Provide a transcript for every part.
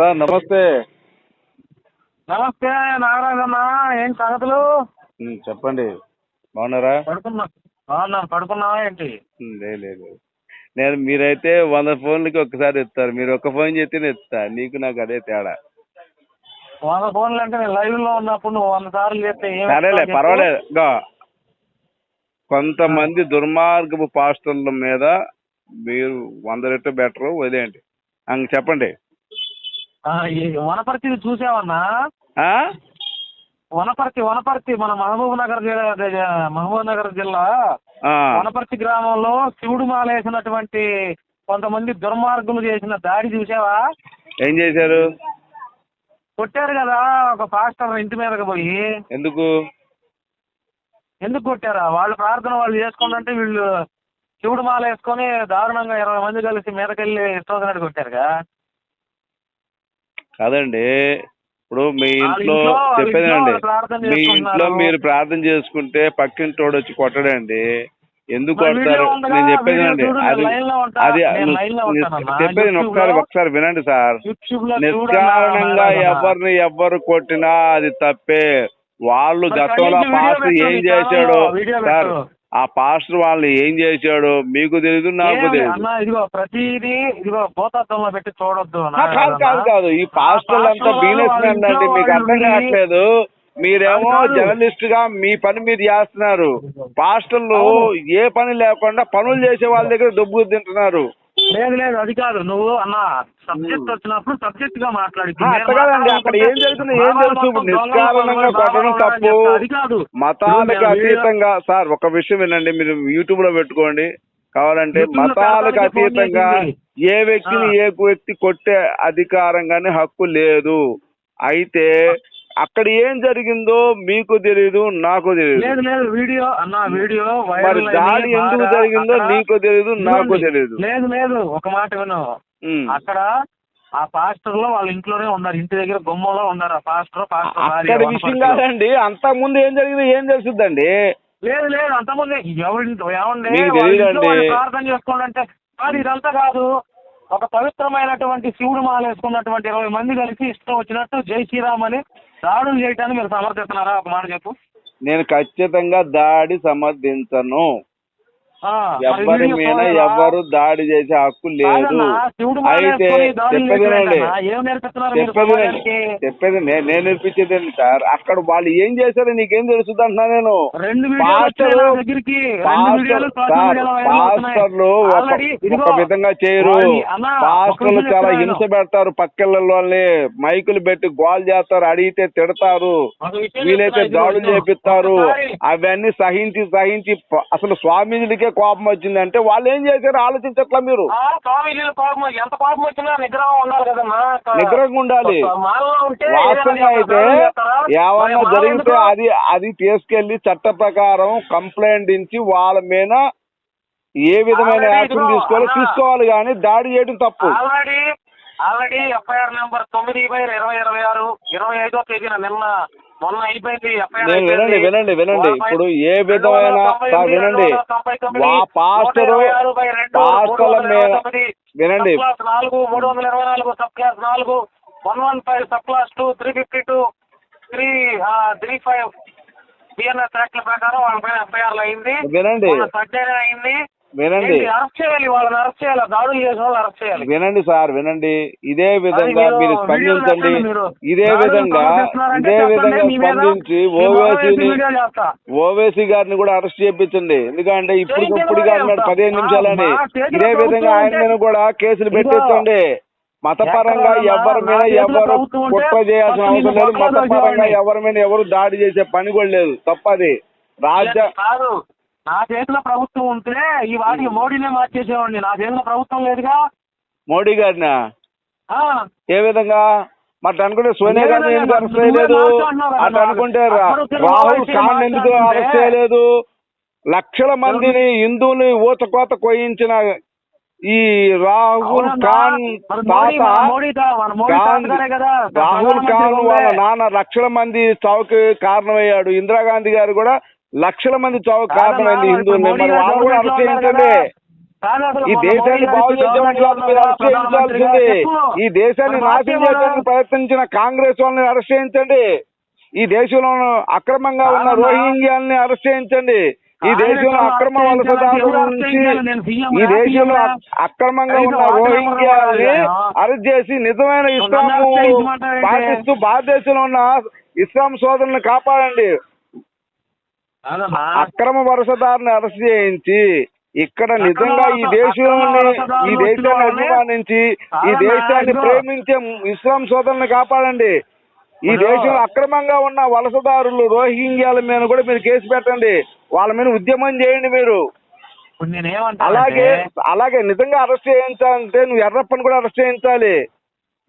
Sir నమస్తే. నమస్తే నాగరాజు అన్న, ఏం సంగతులు? చెప్పండి, బాగున్నారా? పడుకున్నావా ఏంటి? లేదు, నేను మీరైతే 100 ఫోన్లకి ఒక్కసారి ఎత్తారు, మీరు ఒక్క ఫోన్ చేస్తే నేను ఎత్తా. నీకు నాకు అదే తేడా. 100 ఫోన్లు అంటే నేను లైవ్ లో ఉన్నప్పుడు నువ్వు 100 సార్లు చేస్తే సరేలే, పర్వాలేదు. కొంతమంది దుర్మార్గపు పాస్టర్ల మీద మీరు 100 రెట్లు బెటర్, వదిలేయండి. చెప్పండి. వనపర్తి చూసావన్నా? వనపర్తి మన మహబూబ్ నగర్ జిల్లా వనపర్తి గ్రామంలో శివుడు మాలేసినటువంటి కొంతమంది దుర్మార్గులు చేసిన దాడి చూసావా? ఏం చేశారు? కొట్టారు కదా ఒక పాస్టర్ ఇంటి మీదకి పోయి. ఎందుకు కొట్టారా? వాళ్ళు ప్రార్థన వాళ్ళు చేసుకుంటే వీళ్ళు శివుడు మాల వేసుకొని దారుణంగా 20 మంది కలిసి మీదకెళ్ళి ఇష్టం కొట్టారుగా. కాదండి, ఇప్పుడు మీ ఇంట్లో చెప్పేదండి, మీ ఇంట్లో మీరు ప్రార్థన చేసుకుంటే పక్కింటోడు వచ్చి కొట్టడండి. ఎందుకు కొడతారు? నేను చెప్పేదండి, అది చెప్పేది ఒకసారి వినండి సార్. నిష్కారణంగా ఎవరు కొట్టినా అది తప్పే. వాళ్ళు గతంలో పాస్టర్ ఏం చేశాడు సార్, ఆ పాస్టర్ వాళ్ళు ఏం చేశాడు మీకు తెలియదు, నాకు తెలియదు. ప్రతిదీ భూతత్వంలో పెట్టి చూడొద్దు. కాదు, ఈ పాస్టర్లు అంతా బిజినెస్ మ్యాన్ అండి, మీకు అర్థం కావట్లేదు. మీరేమో జర్నలిస్ట్ గా మీ పని మీరు చేస్తున్నారు. పాస్టర్లు ఏ పని లేకుండా పనులు చేసే వాళ్ళ దగ్గర డబ్బు తింటున్నారు. లేదు అది కాదు. నువ్వు అన్న సబ్జెక్ట్ వచ్చినప్పుడు సబ్జెక్ట్ గా మాట్లాడి. కదండి, అక్కడ ఏం జరుగుతుంది ఏం తెలుసు? నిష్కారణంగా కొట్టడం తప్పు. మతాలకు అతీతంగా సార్, ఒక విషయం వినండి, మీరు యూట్యూబ్ లో పెట్టుకోండి కావాలంటే. మతాలకు అతీతంగా ఏ వ్యక్తి కొట్టే అధికారం కానీ హక్కు లేదు. అయితే అక్కడ ఏం జరిగిందో మీకు తెలీదు, నాకు తెలియదు. మరి దాడి ఎందుకు జరిగిందో నీకు తెలియదు, నాకు తెలియదు. లేదు ఒక మాట విను. అక్కడ ఆ పాస్టర్ లో వాళ్ళ ఇంట్లోనే ఉన్నారు, ఇంటి దగ్గర గుమ్మంలో ఉన్నారు ఆ పాస్టర్. అక్కడ విషయం కాదండి, అంతకు ముందు ఏం జరిగిందో ఏం తెలుసుద్దండి? లేదు అంతకుముందు ఏమండి ప్రార్థన చేసుకోవాలంటే అది ఇదంతా కాదు. ఒక పవిత్రమైనటువంటి శివుడు మాల వేసుకున్నటువంటి 20 మంది కలిసి ఇష్టం వచ్చినట్టు జై శ్రీరామ్ అని దాడులు చేయటాన్ని మీరు సమర్థిస్తున్నారా? ఒక మాట చెప్పు. నేను ఖచ్చితంగా దాడి సమర్థించను. ఎవరి మీద ఎవరు దాడి చేసే హక్కు లేదు. అయితే చెప్పేది నేను నేర్పించేది సార్. అక్కడ వాళ్ళు ఏం చేశారో నీకేం తెలుస్తుంది అంటున్నా నేను. పాస్టర్లు ఒక విధంగా చేయరు. పాస్టర్లు చాలా హింస పెడతారు, పక్కిళ్ళని మైకులు పెట్టి గోల్ చేస్తారు, అడిగితే తిడతారు, వీలైతే దాడులు చేపిస్తారు. అవన్నీ సహించి అసలు స్వామీజీలకే కోపం వచ్చిందంటే వాళ్ళు ఏం చేశారు ఆలోచించట్లా మీరు? నిగ్రహంగా ఉండాలి. వాస్తవంగా అయితే ఏమన్నా జరిగితే అది తీసుకెళ్లి చట్ట ప్రకారం కంప్లైంట్ ఇచ్చి వాళ్ళ మీద ఏ విధమైన యాక్షన్ తీసుకోవాలి కానీ దాడి చేయడం తప్పు. ఆల్రెడీ ఎఫ్ఐఆర్ నెంబర్ 9/2026 25వ తేదీన మొన్న అయిపోయింది. వినండి ఇప్పుడు ఏ విధమైన వినండి, పాస్టర్ల మీద వినండి. 324 sub class 4 115 sub class 2 352 335 BNS యాక్ట్ల ప్రకారం వాళ్ళ పైన ఎఫ్ఐఆర్ అయింది. అరెస్ట్ చేయాలి, వాళ్ళని అరెస్ట్ చేయాలి, దాడులు చేసిన వాళ్ళు అరెస్ట్ చేయాలి. వినండి సార్, వినండి. ఇదే విధంగా మీరు స్పందించండి. ఇదే విధంగా స్పందించి ఓవైసీ గారిని కూడా అరెస్ట్ చేయించండి. ఎందుకంటే ఇప్పుడు కాదు 15 నిమిషాలని. ఇదే విధంగా ఆయన మీద కూడా కేసులు పెట్టించండి. మతపరంగా ఎవరి మీద ఎవరు కుట్ర చేయాల్సిన అవసరం లేదు. మతపరంగా ఎవరి మీద ఎవరు దాడి చేసే పని కూడా లేదు. తప్పది. నా చేతిలో ప్రభుత్వం ఉంటే ఈ వాటికి మోడీనే మార్చేసేవాడిని. నా చేతిలో ప్రభుత్వం లేదుగా. మోడీ గారినా? ఏ విధంగా? మరి అనుకుంటే సోనియా గాంధీ ఎందుకు అరెస్ట్ చేయలేదు? అటు అనుకుంటే రాహుల్ ఖాన్ ఎందుకు అరెస్ట్ చేయలేదు? లక్షల మందిని హిందువుని ఊచకోత కోయించిన ఈ రాహుల్ ఖాన్ రాహుల్ ఖాన్ వాళ్ళ నాన్న లక్షల మంది చావుకి కారణమయ్యాడు. ఇందిరాగాంధీ గారు కూడా లక్షల మంది చావుకి కారణమైంది హిందువుల్ని. మరి వాళ్ళు కూడా అరెస్ట్ చేయించండి. ఈ దేశాన్ని బాగు చేసేవాళ్ళు మీరు అరెస్ట్ చేయించాల్సింది. ఈ దేశాన్ని నాశనం చేయడానికి ప్రయత్నించిన కాంగ్రెస్ వాళ్ళని అరెస్ట్ చేయించండి. ఈ దేశంలో అక్రమంగా ఉన్న రోహింగ్యాలని అరెస్ట్ చేయించండి. ఈ దేశంలో అక్రమ వలసదారుల నుంచి ఈ దేశంలో అక్రమంగా ఉన్న రోహింగ్యాలని అరెస్ట్ చేసి నిజమైన ఇస్లాం పాటిస్తూ భారతదేశంలో ఉన్న ఇస్లాం సోదరులను కాపాడండి. అక్రమ వలసదారుని అరెస్ట్ చేయించి ఇక్కడ నిజంగా ఈ దేశాన్ని అభిమానించి ఈ దేశాన్ని ప్రేమించే ఇస్లాం సోదరులను కాపాడండి. ఈ దేశంలో అక్రమంగా ఉన్న వలసదారులు రోహింగ్యాల మీద కూడా మీరు కేసు పెట్టండి. వాళ్ళ మీద ఉద్యమం చేయండి మీరు. అలాగే నిజంగా అరెస్ట్ చేయించాలంటే నువ్వు ఎర్రప్పని కూడా అరెస్ట్ చేయించాలి.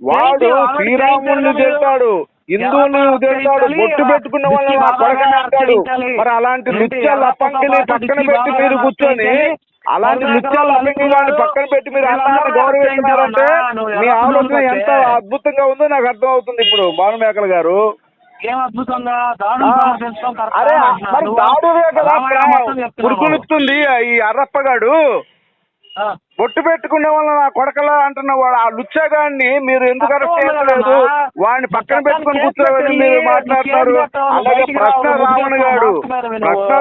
వాడు శ్రీరాముడిని తిడతాడు, హిందువుని తిడతాడు, బొట్టు పెట్టుకున్న వాళ్ళని నా కొడకని అంటాడు. మరి అలాంటి లుచ్చాల అప్పంకిని పక్కన పెట్టి మీరు కూర్చొని అలాంటి లుచ్చాల అప్పంకిని పక్కన పెట్టి మీరు అన్నాన్ని గౌరవిస్తున్నారంటే మీ ఆలోచన ఎంత అద్భుతంగా ఉందో నాకు అర్థం అవుతుంది ఇప్పుడు భానుమేకల గారు. అరే మరి దాడులే కదా పురుగులుస్తుంది ఈ అర్రప్పగాడు. బొట్టు పెట్టుకునే వాళ్ళ నా కొడకలా అంటున్న వాడు ఆ లుచ్చగాడిని మీరు ఎందుకు అరెస్ట్ చేయలేదు? వాడిని పక్కన పెట్టుకుని కూర్చోబెట్టి మీరు మాట్లాడుతున్నారు. అలాగే ప్రశ్న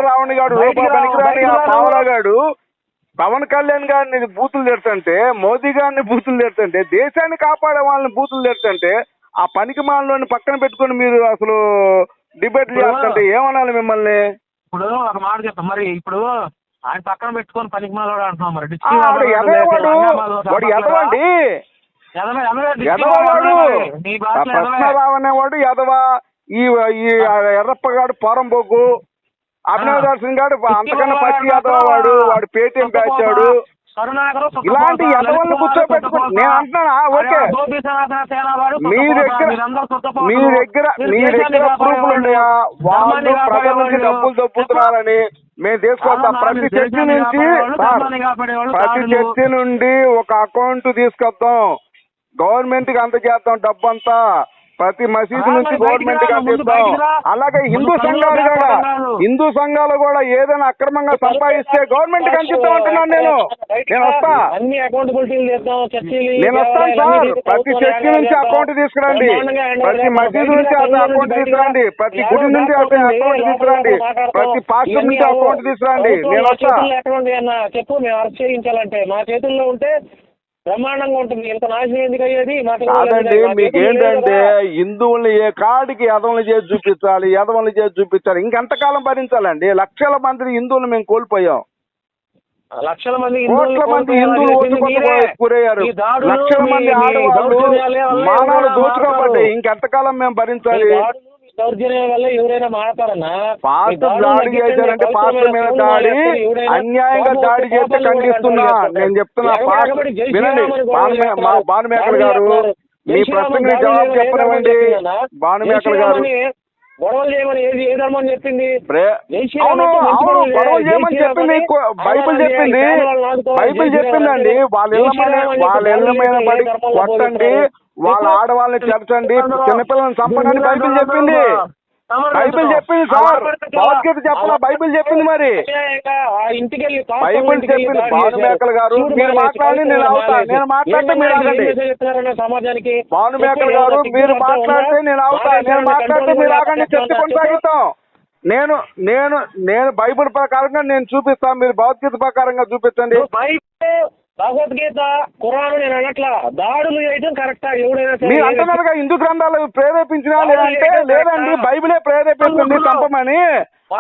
రావణ్ గాడు రూపా పనికిరాని ఆ పావలాగాడు పవన్ కళ్యాణ్ గారిని బూతులు తెడుతుంటే, మోదీ గారిని బూతులు తెడుతుంటే, దేశాన్ని కాపాడే వాళ్ళని బూతులు తెడుతుంటే ఆ పనికి మాలని పక్కన పెట్టుకుని మీరు అసలు డిబేట్లు చేస్తుంటే ఏమనాలి మిమ్మల్ని? ఇప్పుడు ఒక మాట చెప్తాం. మరి ఇప్పుడు ఆయన పక్కన పెట్టుకొని పనికి మాలోడు అంటున్నాం. మరి కృష్ణరావు అనేవాడు ఎదవా, ఈ ఎర్రప్పగాడు పోరంబోకు, అభినవ్ దర్శన్ గాడు అంతకన్నా పచ్చి ఎదవా, వాడు పేటీఎం పేచాడు. ఇలాంటి ఎదవల్ని కూర్చోబెట్టుకుని నేను అంటున్నా. ఓకే, మీ దగ్గర ప్రూఫ్లు ఉన్నాయా? వాళ్ళు ప్రజల నుంచి డబ్బులు దొబ్బుతున్నారని మేము తీసుకొస్తాం. ప్రతి చర్చి నుండి ఒక అకౌంట్ తీసుకొద్దాం, గవర్నమెంట్ కి అందజేద్దాం డబ్బంతా. ప్రతి మసీదు నుంచి గవర్నమెంట్ కి అందిస్తాం. అలాగే హిందూ సంఘాలు కూడా ఏదైనా అక్రమంగా సంపాదిస్తే గవర్నమెంట్ కి అందిస్తామంటున్నాను. నేను వస్తాను సార్. ప్రతి చర్చి నుంచి అకౌంట్ తీసుకురండి, ప్రతి మసీదు నుంచి అకౌంట్ తీసుకురండి, ప్రతి గుడి నుంచి అకౌంట్ తీసుకురండి, ప్రతి పాస్టర్ నుంచి అకౌంట్ తీసుకురండి. నేను వస్తా. చెప్పు, మేము అరెస్ట్ చేయించాలంటే మా చేతుల్లో ఉంటే బ్రహ్మాండంగా ఉంటుంది. ఇంత నాశనం ఎందుకు అయ్యేది? కాదండి, మీకేంటంటే హిందువుల్ని ఏ కాడికి ఎదవల్ని చేసి చూపించాలి. ఇంకెంతకాలం భరించాలండి? లక్షల మంది హిందువులు మేము కోల్పోయాం. లక్షల మంది కోట్ల మంది హిందువులు గురయ్యారు. లక్షల మంది ఆడవాళ్ళు మానాలు దోచుకోబడ్డాయి. ఇంకెంతకాలం మేము భరించాలి? దౌర్జన్యం వల్ల ఎవరైనా మాట్లాడతారన్నా? పాస్టర్ దాడి చేశారంటే పాస్టర్ మీద దాడి అన్యాయంగా దాడి చేస్తే ఖండిస్తున్నా. నేను చెప్తున్నా, వినండి భానుమేకల గారు, మీ ప్రశ్నకి జవాబు చెప్పనివ్వండి. భానుమేకల గారు గొడవలు చేయమని ఏ ధర్మం చెప్పింది? అవును, గొడవలు చేయమని చెప్పింది బైబిల్ చెప్పిందండి. వాళ్ళ ఇళ్ళ మీద పడి కొట్టండి, వాళ్ళ ఆడవాళ్ళని చేర్చండి, చిన్నపిల్లల్ని చంపండి బైబిల్ చెప్పింది. సార్, భగవద్గీత చెప్పాలా? బైబిల్ చెప్పింది. మరి బైబిల్ చెప్పింది. భానుమేకల గారు మీరు మాట్లాడి నేను అవుతా, నేను మాట్లాడితే మీరు ఆగండి. భానుమేకల గారు మీరు మాట్లాడితే నేను అవుతా, నేను మాట్లాడితే మీరు ఆగండి. చర్చ కొనసాగిస్తాం. నేను బైబిల్ ప్రకారంగా నేను చూపిస్తాను, మీరు భగవద్గీత ప్రకారంగా చూపించండి. భగవద్గీత ఖురాన్ నేను అన్నట్లా దాడులు చేయడం కరెక్టా? ఎవడైనా మీరు అంటున్నారుగా హిందూ గ్రంథాలు ప్రేరేపించినా లేదంటే లేదండి, బైబిలే ప్రేరేపిస్తుంది చంపమని.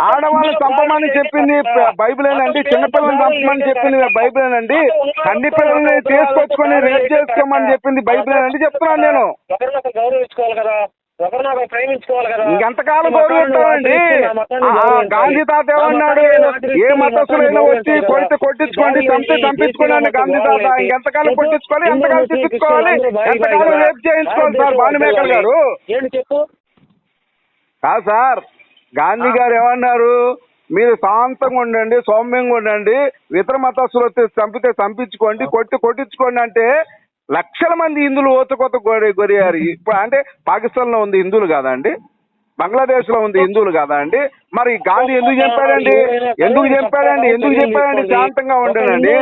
ఆడవాళ్ళని చంపమని చెప్పింది బైబిలేనండి, చిన్నపిల్లల్ని చంపమని చెప్పింది బైబిలేనండి, కన్ని పిల్లల్ని తీసుకొచ్చుకొని రేప్ చేసుకోమని చెప్పింది బైబిలేనండి చెప్తున్నాను నేను. గౌరవించుకోవాలి కదా, ప్రేమించుకోవాలి కదా. ఇంకెంతకాలం గౌరవిస్తామండి? గాంధీ తాత ఏమన్నాడు? ఏ మతస్థులైనా వచ్చి కొట్టించుకోండి, చంపించుకోండి గాంధీ తాత. ఇంకెంతకాలం కొట్టించుకోవాలి, ఎంతకాలం తిప్పించుకోవాలి, ఎంతకాలం రేపు చేయించుకోవాలి సార్ భానుమేకల గారు? కాదు సార్, గాంధీ గారు ఏమన్నారు? మీరు శాంతంగా ఉండండి, సౌమ్యంగా ఉండండి, ఇతర మతస్థులు వచ్చి చంపించుకోండి, కొట్టించుకోండి అంటే లక్షల మంది హిందువులు ఓతకొత గొరియారు. ఇప్పుడు అంటే పాకిస్తాన్ లో ఉంది హిందువులు కాదా అండి? బంగ్లాదేశ్ లో ఉంది హిందువులు కాదా అండి? మరి గాంధీ ఎందుకు చెప్పాడండి శాంతంగా ఉండండి?